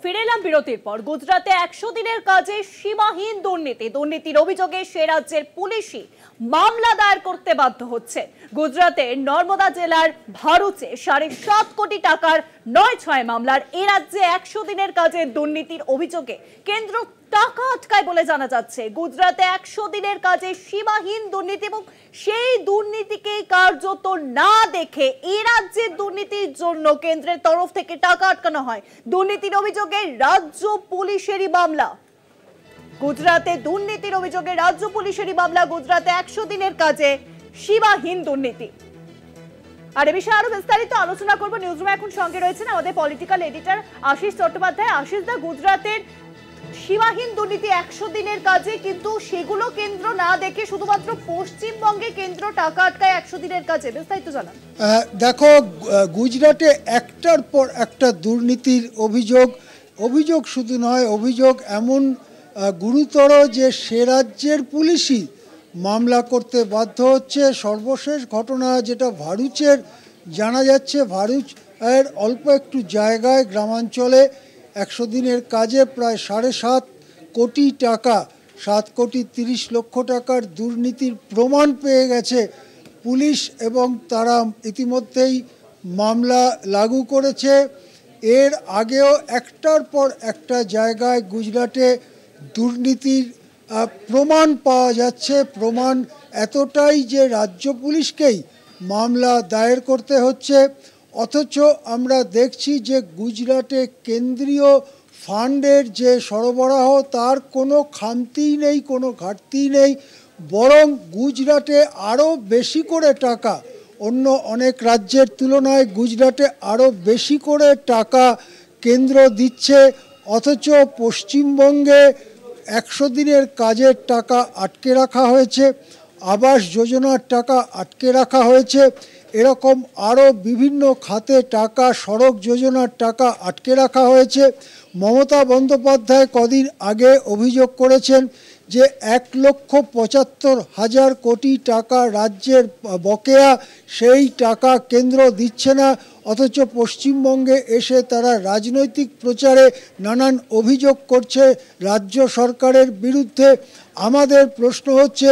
ফিরে এলাম বিরতির পর। গুজরাটে 100 দিনের কাজে সীমাহীন দুর্নীতির অভিযোগে সে রাজ্যের পুলিশই মামলা দায়ের করতে বাধ্য হচ্ছে। গুজরাটের নর্মদা জেলার ভারুচে 7.5 কোটি টাকার 9/6 মামলার এ রাজ্যে 100 দিনের কাজে দুর্নীতির অভিযোগে কেন্দ্র টাকা আটকায় বলে জানা যাচ্ছে। গুজরাটে 100 দিনের কাজে সীমাহীন দুর্নীতি এবং সেই দুর্নীতিকে কার্যত না দেখে এ রাজ্যের দুর্নীতির জন্য কেন্দ্রের তরফ থেকে টাকা আটকানো হয়। দুর্নীতির অভিযোগে রাজ্য পুলিশেরই মামলা। গুজরাটে দুর্নীতির অভিযোগে রাজ্য পুলিশেরই মামলা। গুজরাটে 100 দিনের কাজে সীমাহীন দুর্নীতি। আর এ বিষয়ে আরো বিস্তারিত আলোচনা করব। নিউজরুমে এখন সঙ্গে রয়েছেন আমাদের পলিটিক্যাল এডিটর আশিস চট্টোপাধ্যায়। আশিস দা, গুজরাটের সীমাহীন দুর্নীতি 100 দিনের কাজে, কিন্তু সেগুলো কেন্দ্র না দেখে শুধুমাত্র পশ্চিমবঙ্গে কেন্দ্র টাকা আটকায় 100 দিনের কাজে, বিস্তারিত জানান। দেখো, গুজরাটে একটার পর একটা দুর্নীতির অভিযোগ শুধু নয়, অভিযোগ এমন গুরুতর যে সে রাজ্যের পুলিশই মামলা করতে বাধ্য হচ্ছে। সর্বশেষ ঘটনা যেটা ভারুচের জানা যাচ্ছে, ভারুচের অল্প একটু জায়গায় গ্রামাঞ্চলে 100 দিনের কাজে প্রায় 7.5 কোটি টাকা, 7 কোটি 30 লক্ষ টাকার দুর্নীতির প্রমাণ পেয়ে গেছে পুলিশ এবং তারা ইতিমধ্যেই মামলা লাগু করেছে। এর আগেও একটার পর একটা জায়গায় গুজরাটে দুর্নীতির প্রমাণ পাওয়া যাচ্ছে। প্রমাণ এতটাই যে রাজ্য পুলিশকেই মামলা দায়ের করতে হচ্ছে। অথচ আমরা দেখছি যে গুজরাটে কেন্দ্রীয় ফান্ডের যে সরবরাহ তার কোনো খামতিই নেই, কোনো ঘাটতিই নেই, বরং গুজরাটে আরও বেশি করে টাকা, অন্য অনেক রাজ্যের তুলনায় গুজরাটে আরও বেশি করে টাকা কেন্দ্র দিচ্ছে। অথচ পশ্চিমবঙ্গে 100 দিনের কাজের টাকা আটকে রাখা হয়েছে, আবাস যোজনার টাকা আটকে রাখা হয়েছে, এরকম আরও বিভিন্ন খাতে টাকা, সড়ক যোজনার টাকা আটকে রাখা হয়েছে। মমতা বন্দ্যোপাধ্যায় কদিন আগে অভিযোগ করেছেন যে 1,75,000 কোটি টাকা রাজ্যের বকেয়া, সেই টাকা কেন্দ্র দিচ্ছে না। অথচ পশ্চিমবঙ্গে এসে তারা রাজনৈতিক প্রচারে নানান অভিযোগ করছে রাজ্য সরকারের বিরুদ্ধে। আমাদের প্রশ্ন হচ্ছে,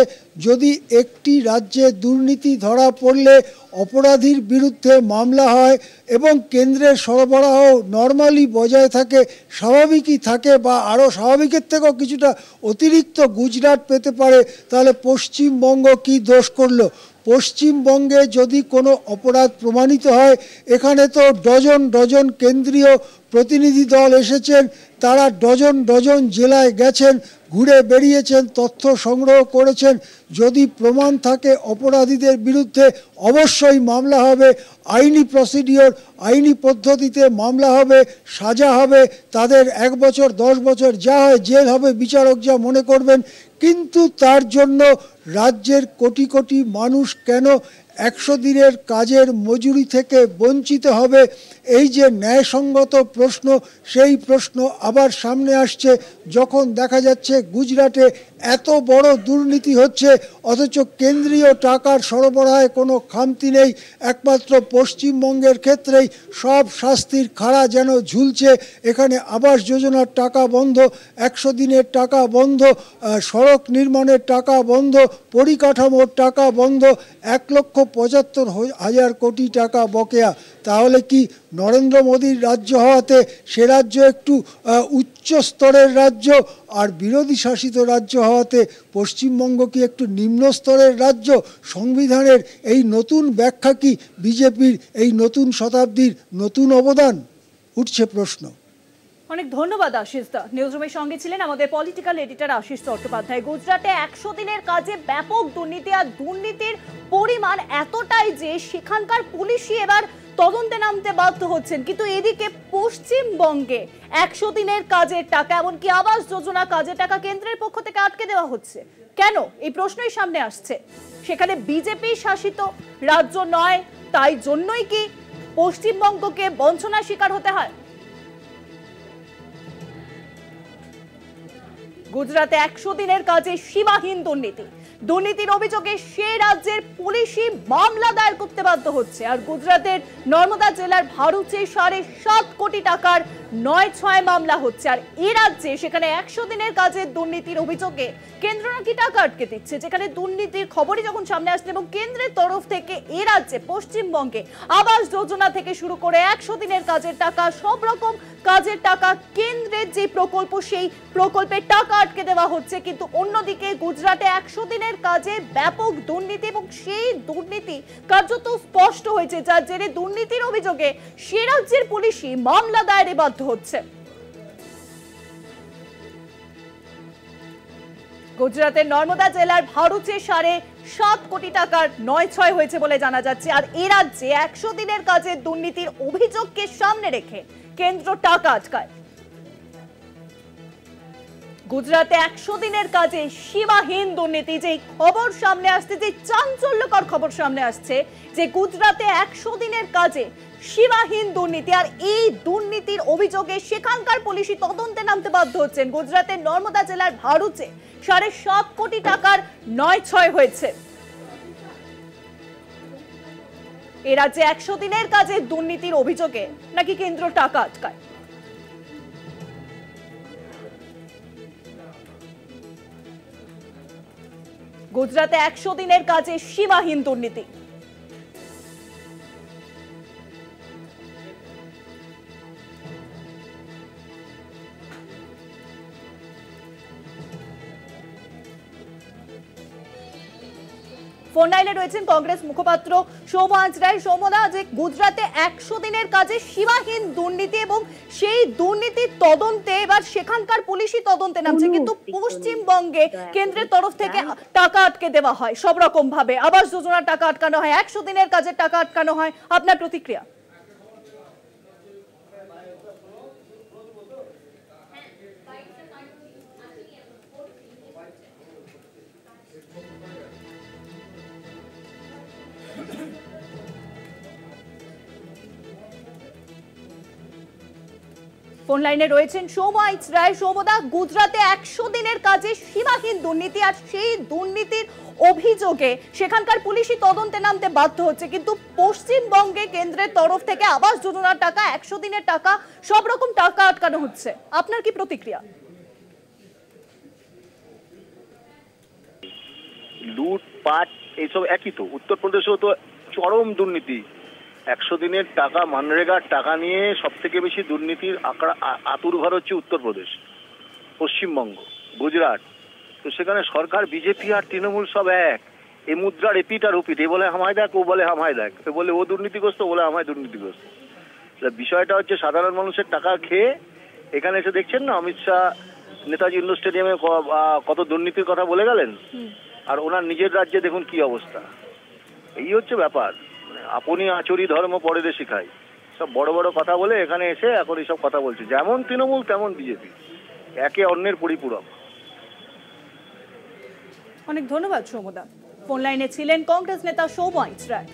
যদি একটি রাজ্যে দুর্নীতি ধরা পড়লে অপরাধীর বিরুদ্ধে মামলা হয় এবং কেন্দ্রের সরবরাহ নর্মালি বজায় থাকে, স্বাভাবিকই থাকে বা আরও স্বাভাবিকের থেকেও কিছুটা অতিরিক্ত গুজরাট পেতে পারে, তাহলে পশ্চিমবঙ্গ কি দোষ করলো? পশ্চিমবঙ্গে যদি কোনো অপরাধ প্রমাণিত হয়, এখানে তো ডজন ডজন কেন্দ্রীয় প্রতিনিধি দল এসেছেন, তারা ডজন ডজন জেলায় গেছেন, ঘুরে বেরিয়েছেন, তথ্য সংগ্রহ করেছেন। যদি প্রমাণ থাকে অপরাধীদের বিরুদ্ধে অবশ্যই মামলা হবে, আইনি প্রসিডিওর, আইনি পদ্ধতিতে মামলা হবে, সাজা হবে, তাদের 1 বছর 10 বছর যা হয় জেল হবে, বিচারক যা মনে করবেন। কিন্তু তার জন্য রাজ্যের কোটি কোটি মানুষ কেন 100 দিনের কাজের মজুরি থেকে বঞ্চিত হবে? এই যে ন্যায়সঙ্গত প্রশ্ন, সেই প্রশ্ন আবার সামনে আসছে যখন দেখা যাচ্ছে গুজরাটে এত বড় দুর্নীতি হচ্ছে, অথচ কেন্দ্রীয় টাকার সরবরাহে কোনো খামতি নেই। একমাত্র পশ্চিমবঙ্গের ক্ষেত্রেই সব শাস্তির খাড়া যেন ঝুলছে। এখানে আবাস যোজনার টাকা বন্ধ, 100 দিনের টাকা বন্ধ, সড়ক নির্মাণের টাকা বন্ধ, পরিকাঠামোর টাকা বন্ধ, 1,75,000 কোটি টাকা বকেয়া। তাহলে কি নরেন্দ্র মোদীর রাজ্য হওয়াতে সে রাজ্য একটু উচ্চ স্তরের রাজ্য, আর বিরোধী শাসিত রাজ্য হওয়াতে পশ্চিমবঙ্গ কি একটু নিম্ন স্তরের রাজ্য? সংবিধানের এই নতুন ব্যাখ্যা কি বিজেপির এই নতুন শতাব্দীর নতুন অবদান? উঠছে প্রশ্ন। অনেক ধন্যবাদ আশিস দা। নিউজরুমের সঙ্গে ছিলেন আমাদের পলিটিক্যাল এডিটর আশিস চট্টোপাধ্যায়। গুজরাটে 100 দিনের কাজে ব্যাপক দুর্নীতি, আর দুর্নীতির পরিমাণ এতটাই যে সেখানকার পুলিশই এবার তদন্তে নামতে বাধ্য হচ্ছেন। কিন্তু এদিকে পশ্চিমবঙ্গে 100 দিনের কাজের টাকা, এমনকি আবাস যোজনা কাজের টাকা কেন্দ্রের পক্ষ থেকে আটকে দেওয়া হচ্ছে কেন? এই প্রশ্নই সামনে আসছে। সেখানে বিজেপি শাসিত রাজ্য নয়, তাই জন্যই কি পশ্চিমবঙ্গকে বঞ্চনার শিকার হতে হয়? গুজরাটে 100 দিনের কাজে সীমাহীন দুর্নীতির অভিযোগে সে রাজ্যের পুলিশই মামলা দায়ের করতে বাধ্য হচ্ছে। আর গুজরাটের নর্মদা জেলার ভারুচে 7.5 কোটি টাকার 9/6 মামলা হচ্ছে। আর এ রাজ্যে সেখানে 100 দিনের কাজের দুর্নীতির অভিযোগে কেন্দ্র নাকি টাকা আটকে দিচ্ছে, যেখানে দুর্নীতির খবরই যখন সামনে আসছে এবং কেন্দ্রের তরফ থেকে এ রাজ্যে পশ্চিমবঙ্গে আবাস যোজনা থেকে শুরু করে 100 দিনের কাজের টাকা, সব রকম কাজের টাকা, কেন্দ্রের যে প্রকল্প সেই প্রকল্পের টাকা আটকে দেওয়া হচ্ছে। কিন্তু অন্যদিকে গুজরাটে 100 দিনের কাজে ব্যাপক দুর্নীতি এবং সেই দুর্নীতি কার্যত স্পষ্ট হয়েছে, যার জেরে দুর্নীতির অভিযোগে সে রাজ্যের পুলিশই মামলা দায়েরে বাধ্য হচ্ছে। গুজরাতের নর্মদা জেলার ভারুচে 7.5 কোটি টাকার 9/6 হয়েছে বলে জানা যাচ্ছে। আর এ রাজ্যে 100 দিনের কাজের দুর্নীতির অভিযোগকে সামনে রেখে কেন্দ্র টাকা আটকায়। গুজরাতে 100 দিনের কাজে সীমাহীন দুর্নীতি, যে খবর সামনে আসছে, যে চাঞ্চল্যকর খবর সামনে আসছে, যে গুজরাতে 100 দিনের কাজে সীমাহীন দুর্নীতি। আর এই দুর্নীতির অভিযোগে সেখানকার পুলিশই তদন্তে নামতে বাধ্য হচ্ছেন। গুজরাতের নর্মদা জেলার ভারুচে 7.5 কোটি টাকার 9/6 হয়েছে। এ রাজ্যে 100 দিনের কাজে দুর্নীতির অভিযোগে নাকি কেন্দ্র টাকা আটকায়। গুজরাতে 100 দিনের কাজে সীমাহীন দুর্নীতি। ফোন লাইনে রয়েছেন কংগ্রেস মুখপাত্র সৌমাজ রায়। সৌমদা, যে গুজরাটে 100 দিনের কাজে সীমাহীন দুর্নীতি এবং সেই দুর্নীতির তদন্তে এবার সেখানকার পুলিশই তদন্তে নামছে, কিন্তু পশ্চিমবঙ্গে কেন্দ্রের তরফ থেকে টাকা আটকে দেওয়া হয় সব রকম ভাবে। আবাস যোজনার টাকা আটকানো হয়, 100 দিনের কাজের টাকা আটকানো হয়। আপনার প্রতিক্রিয়া? ফোন লাইনে রয়েছেন সৌমাজ রায়। সৌমদা, গুজরাতে 100 দিনের কাজে সীমাহীন দুর্নীতি, আর সেই দুর্নীতির অভিযোগে সেখানকার পুলিশই তদন্তে নামতে বাধ্য হচ্ছে, কিন্তু পশ্চিমবঙ্গে কেন্দ্রের তরফ থেকে আবাস যোজনার টাকা, 100 দিনের টাকা, সব রকম টাকা আটকানো হচ্ছে। আপনার কি প্রতিক্রিয়া? লুটপাট এইসব একই তো। উত্তরপ্রদেশেও তো চরম দুর্নীতি। 100 দিনের টাকা, মানরেগার টাকা নিয়ে সব থেকে বেশি দুর্নীতির আতুরঘর হচ্ছে উত্তরপ্রদেশ, পশ্চিমবঙ্গ, গুজরাট। তো সেখানে সরকার, বিজেপি আর তৃণমূল সব এক। এ মুদ্রার এপিট আর ওপিট। এ বলে হামায় দেখ, ও বলে হামায় দেখ। এ বলে ও দুর্নীতিগ্রস্ত, বলে আমায় দুর্নীতিগ্রস্ত। বিষয়টা হচ্ছে সাধারণ মানুষের টাকা খেয়ে এখানে এসে দেখছেন না, অমিত শাহ নেতাজি ইন্ডোর স্টেডিয়ামে কত দুর্নীতির কথা বলে গেলেন, আর ওনার নিজের রাজ্যে দেখুন কি অবস্থা। এই হচ্ছে ব্যাপার। আপনি আচরি ধর্ম পরেরে শিখাই, সব বড় বড় কথা বলে এখানে এসে এখন এইসব কথা বলছে। যেমন তৃণমূল তেমন বিজেপি, একে অন্যের পরিপূরক। অনেক ধন্যবাদ সৌমদা। ফোন লাইনে ছিলেন কংগ্রেস নেতা সৌমাজ রায়।